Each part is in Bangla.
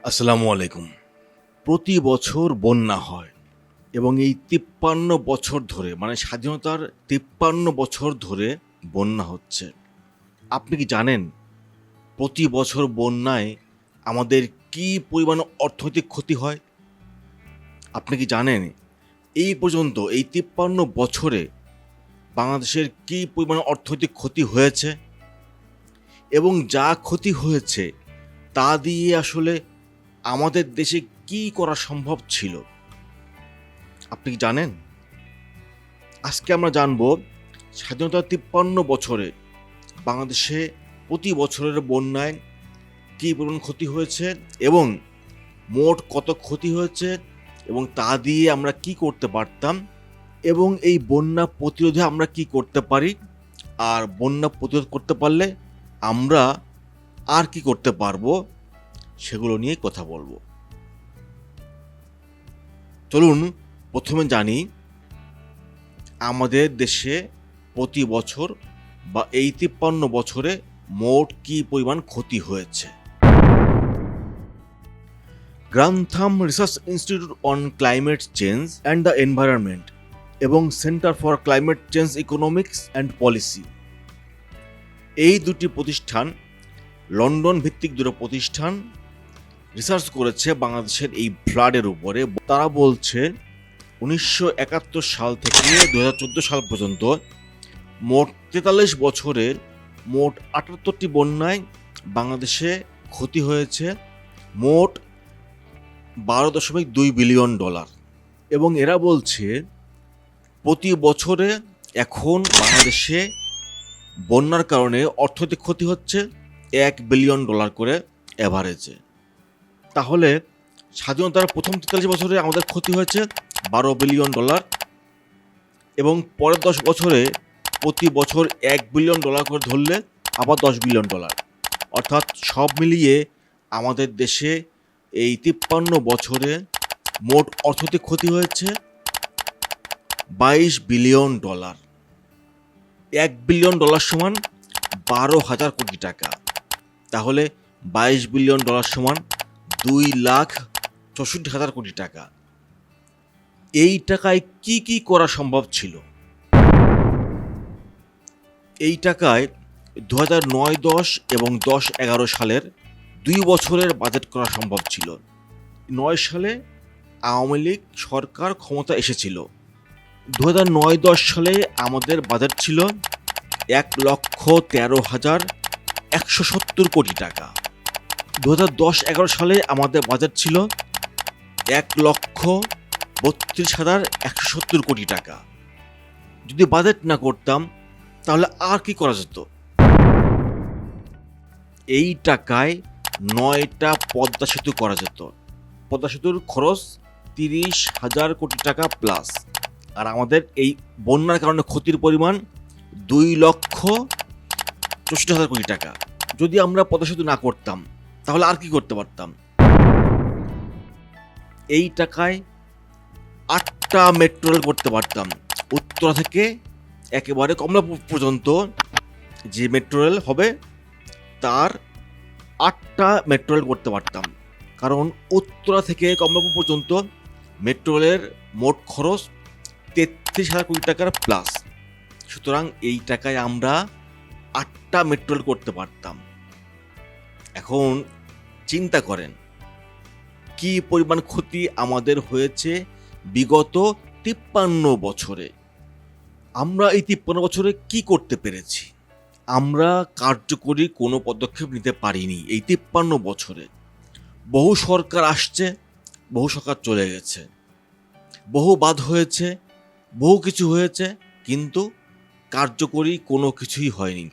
আসসালামু আলাইকুম। প্রতি বছর বন্যা হয় এবং এই ৫৩ বছর ধরে মানে স্বাধীনতার ৫৩ বছর ধরে বন্যা হচ্ছে। আপনি কি জানেন প্রতি বছর বন্যায় আমাদের কী পরিমাণ অর্থনৈতিক ক্ষতি হয়? আপনি কি জানেন এই পর্যন্ত এই ৫৩ বছরে বাংলাদেশের কী পরিমাণ অর্থনৈতিক ক্ষতি হয়েছে? এবং যা ক্ষতি হয়েছে তা দিয়ে আসলে আমাদের দেশে কী করা সম্ভব ছিল? আপনি কি জানেন? আজকে আমরা জানব স্বাধীনতার ৫৩ বছরে বাংলাদেশে প্রতি বছরের বন্যায় কী পরিমাণ ক্ষতি হয়েছে এবং মোট কত ক্ষতি হয়েছে এবং তা দিয়ে আমরা কি করতে পারতাম এবং এই বন্যা প্রতিরোধে আমরা কি করতে পারি, আর বন্যা প্রতিরোধ করতে পারলে আমরা আর কি করতে পারবো সেগুলো নিয়ে কথা বলবো। চলুন প্রথমে জানি আমাদের দেশে প্রতি বছর বা এই ৫৩ বছরে মোট কী পরিমাণ ক্ষতি হয়েছে। Grantham research institute on climate change and the environment এবং centre for climate change economics and policy, এই দুটি প্রতিষ্ঠান লন্ডন ভিত্তিক দুটো প্রতিষ্ঠান রিসার্চ করেছে বাংলাদেশের এই ফ্লাডের উপরে। তারা বলছে ১৯৭১ সাল থেকে ২০১৪ সাল পর্যন্ত মোট ৪৩ বছরের মোট ৭৮টি বন্যায় বাংলাদেশে ক্ষতি হয়েছে মোট $১২.২ বিলিয়ন। এবং এরা বলছে প্রতি বছরে এখন বাংলাদেশে বন্যার কারণে অর্থনৈতিক ক্ষতি হচ্ছে $১ বিলিয়ন করে অ্যাভারেজে। তাহলে স্বাধীনতার প্রথম ৪৩ বছরে আমাদের ক্ষতি হয়েছে $১২ বিলিয়ন এবং পরের ১০ বছরে প্রতি বছর $১ বিলিয়ন করে ধরলে আবার $১০ বিলিয়ন, অর্থাৎ সব মিলিয়ে আমাদের দেশে এই ৫৩ বছরে মোট অর্থনৈতিক ক্ষতি হয়েছে $২২ বিলিয়ন। $১ বিলিয়ন সমান ১২,০০০ কোটি টাকা। তাহলে $২২ বিলিয়ন সমান ২,৬৪,০০০ কোটি টাকা। এই টাকায় কি কি করা সম্ভব ছিল? এই টাকায় ২০০৯-১০ এবং ১০-১১ সালের ২ বছরের বাজেট করা সম্ভব ছিল। ৯ সালে আওয়ামী লীগ সরকার ক্ষমতা এসেছিল। ২০০৯-১০ সালে আমাদের বাজেট ছিল ১,১৩,১৭০ কোটি টাকা। ২০১০-১১ সালে আমাদের বাজেট ছিল ১,৩২,১৭০ কোটি টাকা। যদি বাজেট না করতাম তাহলে আর কি করা যেত? এই টাকায় ৯টা পদ্মা সেতু করা যেত। পদ্মা সেতুর খরচ ৩০,০০০ কোটি টাকা প্লাস। আর আমাদের এই বন্যার কারণে ক্ষতির পরিমাণ ২,৬৪,০০০ কোটি টাকা। যদি আমরা পদ্মা সেতু না করতাম তাহলে আর কি করতে পারতাম? এই টাকায় ৮টা মেট্রো রেল করতে পারতাম। উত্তরা থেকে একেবারে কমলাপুর পর্যন্ত যে মেট্রো রেল হবে তার ৮টা মেট্রো রেল করতে পারতাম। কারণ উত্তরা থেকে কমলাপুর পর্যন্ত মেট্রো রেলের মোট খরচ ৩৩,০০০ কোটি টাকার প্লাস। সুতরাং এই টাকায় আমরা ৮টা মেট্রো রেল করতে পারতাম। এখন চিন্তা করেন কি পরিমাণ ক্ষতি আমাদের হয়েছে বিগত ৫৩ বছরে। আমরা এই ৫৩ বছরে কি করতে পেরেছি? আমরা কার্যকরী কোনো পদক্ষেপ নিতে পারিনি এই ৫৩ বছরে। বহু সরকার আসছে, বহু সরকার চলে গেছে, বহু বাদ হয়েছে, বহু কিছু হয়েছে, কিন্তু কার্যকরী কোনো কিছুই হয়নি।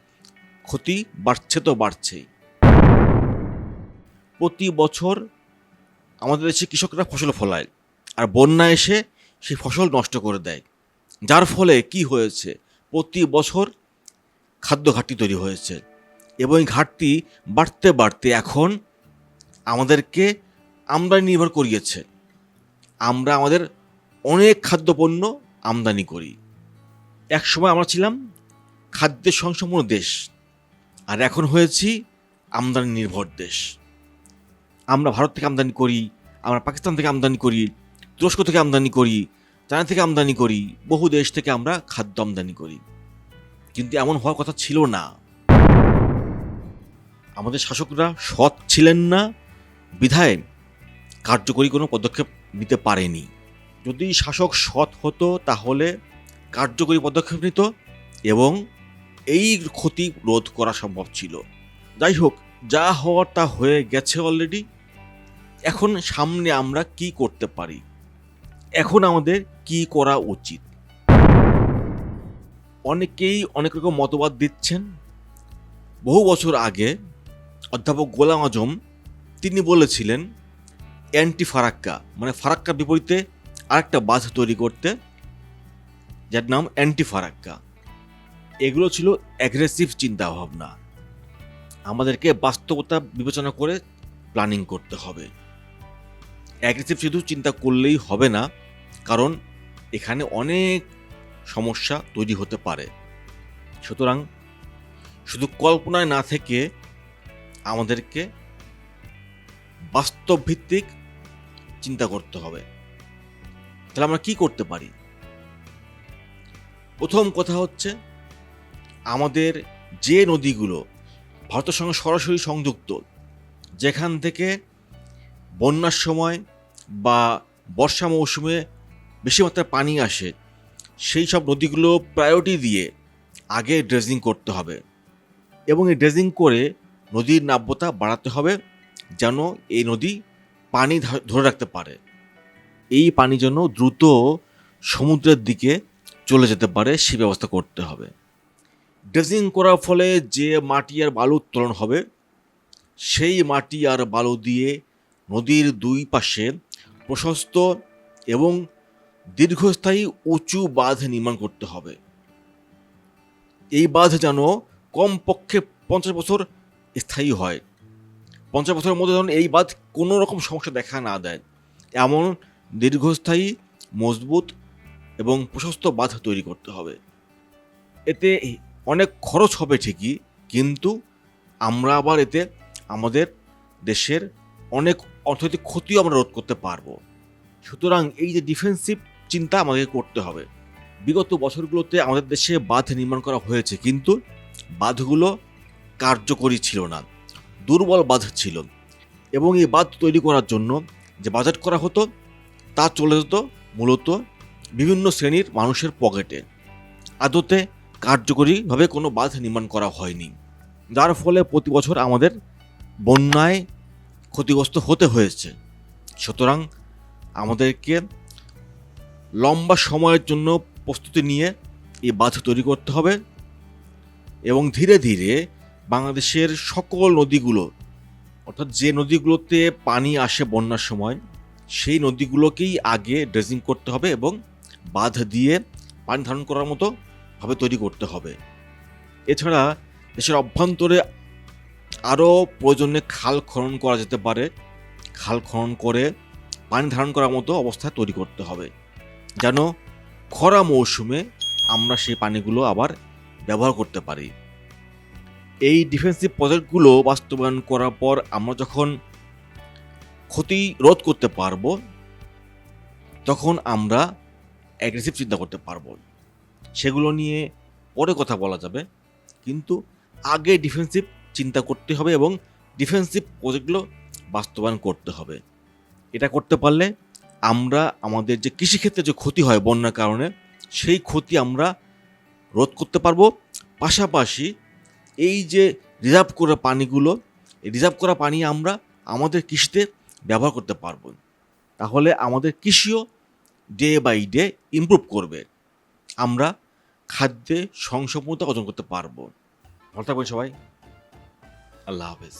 ক্ষতি বাড়ছে তো বাড়ছেই। প্রতি বছর আমাদের দেশে কৃষকরা ফসল ফলায় আর বন্যা এসে সেই ফসল নষ্ট করে দেয়, যার ফলে কি হয়েছে প্রতি বছর খাদ্য ঘাটতি তৈরি হয়েছে এবং এই ঘাটতি বাড়তে বাড়তে এখন আমাদেরকে আমদানি নির্ভর করিয়েছে। আমরা আমাদের অনেক খাদ্যপণ্য আমদানি করি। একসময় আমরা ছিলাম খাদ্যের সংসম্পন্ন দেশ, আর এখন হয়েছি আমদানি নির্ভর দেশ। আমরা ভারত থেকে আমদানি করি, আমরা পাকিস্তান থেকে আমদানি করি, তুরস্ক থেকে আমদানি করি, চায়না থেকে আমদানি করি, বহু দেশ থেকে আমরা খাদ্য আমদানি করি। কিন্তু এমন হওয়ার কথা ছিল না। আমাদের শাসকরা সৎ ছিলেন না বিধায় কার্যকরী কোনো পদক্ষেপ নিতে পারেনি। যদি শাসক সৎ হতো তাহলে কার্যকরী পদক্ষেপ নিত এবং এই ক্ষতি রোধ করা সম্ভব ছিল। যাই হোক, যা হওয়ার তা হয়ে গেছে অলরেডি। এখন সামনে আমরা কি করতে পারি, এখন আমাদের কি করা উচিত? অনেকেই অনেক রকম মতবাদ দিচ্ছেন। বহু বছর আগে অধ্যাপক গোলাম আজম তিনি বলেছিলেন অ্যান্টি ফারাক্কা, মানে ফারাক্কার বিপরীতে আরেকটা বাঁধ তৈরি করতে, যার নাম অ্যান্টি ফারাক্কা। এগুলো ছিল অ্যাগ্রেসিভ চিন্তাভাবনা। আমাদেরকে বাস্তবতা বিবেচনা করে প্ল্যানিং করতে হবে। অ্যাগ্রেসিভ শুধু চিন্তা করলেই হবে না, কারণ এখানে অনেক সমস্যা তৈরি হতে পারে। সুতরাং শুধু কল্পনায় না থেকে আমাদেরকে বাস্তব ভিত্তিক চিন্তা করতে হবে। তাহলে আমরা কি করতে পারি? প্রথম কথা হচ্ছে, আমাদের যে নদীগুলো ভারতের সঙ্গে সরাসরি সংযুক্ত, যেখান থেকে বন্যার সময় বা বর্ষা মৌসুমে বেশি মাত্রায় পানি আসে, সেই সব নদীগুলো প্রায়োরিটি দিয়ে আগে ড্রেজিং করতে হবে এবং এই ড্রেজিং করে নদীর নাব্যতা বাড়াতে হবে, যেন এই নদী পানি ধরে রাখতে পারে। এই পানি যেন দ্রুত সমুদ্রের দিকে চলে যেতে পারে, সেই ব্যবস্থা করতে হবে। ড্রেজিং করার ফলে যে মাটি আর বালু উত্তোলন হবে, সেই মাটি আর বালু দিয়ে নদীর দুই পাশে প্রশস্ত এবং দীর্ঘস্থায়ী উঁচু বাঁধ নির্মাণ করতে হবে। এই বাঁধ যেন কমপক্ষে 50 বছর স্থায়ী হয়। 50 বছরের মধ্যে যেন এই বাঁধ কোনো রকম সমস্যা দেখা না দেয়, এমন দীর্ঘস্থায়ী, মজবুত এবং প্রশস্ত বাঁধ তৈরি করতে হবে। এতে অনেক খরচ হবে ঠিকই, কিন্তু আমরা আবার এতে আমাদের দেশের অনেক অর্থনৈতিক ক্ষতিও আমরা রোধ করতে পারবো। সুতরাং এই যে ডিফেন্সিভ চিন্তা আমাদের করতে হবে। বিগত বছরগুলোতে আমাদের দেশে বাঁধ নির্মাণ করা হয়েছে, কিন্তু বাঁধগুলো কার্যকরী ছিল না, দুর্বল বাঁধ ছিল এবং এই বাঁধ তৈরি করার জন্য যে বাজেট করা হতো তা চলে যেত মূলত বিভিন্ন শ্রেণীর মানুষের পকেটে। আদতে কার্যকরীভাবে কোনো বাঁধ নির্মাণ করা হয়নি, যার ফলে প্রতি বছর আমাদের বন্যায় ক্ষতিগ্রস্ত হতে হয়েছে। সুতরাং আমাদেরকে লম্বা সময়ের জন্য প্রস্তুতি নিয়ে এই বাঁধ তৈরি করতে হবে এবং ধীরে ধীরে বাংলাদেশের সকল নদীগুলো, অর্থাৎ যে নদীগুলোতে পানি আসে বন্যার সময়, সেই নদীগুলোকেই আগে ড্রেজিং করতে হবে এবং বাঁধ দিয়ে পানি ধারণ করার মতো ভাবে তৈরি করতে হবে। এছাড়া দেশের অভ্যন্তরে আরও প্রয়োজনে খাল খনন করা যেতে পারে। খাল খনন করে পানি ধারণ করার মতো অবস্থা তৈরি করতে হবে, যেন খরা মৌসুমে আমরা সেই পানিগুলো আবার ব্যবহার করতে পারি। এই ডিফেন্সিভ প্রজেক্টগুলো বাস্তবায়ন করার পর আমরা যখন ক্ষতি রোধ করতে পারবো, তখন আমরা অ্যাগ্রেসিভ চিন্তা করতে পারবো। সেগুলো নিয়ে পরে কথা বলা যাবে, কিন্তু আগে ডিফেন্সিভ চিন্তা করতে হবে এবং ডিফেন্সিভ প্রজেক্টগুলো বাস্তবায়ন করতে হবে। এটা করতে পারলে আমরা আমাদের যে কৃষিক্ষেত্রে যে ক্ষতি হয় বন্যার কারণে, সেই ক্ষতি আমরা রোধ করতে পারবো। পাশাপাশি এই যে রিজার্ভ করা পানিগুলো, এই রিজার্ভ করা পানি আমরা আমাদের কৃষিতে ব্যবহার করতে পারবো। তাহলে আমাদের কৃষিও ডে বাই ডে ইমপ্রুভ করবে, আমরা খাদ্যে স্বয়ংসম্পূর্ণতা অর্জন করতে পারবো। ভালো থাকবেন সবাই। আল্লাহ হাফেজ।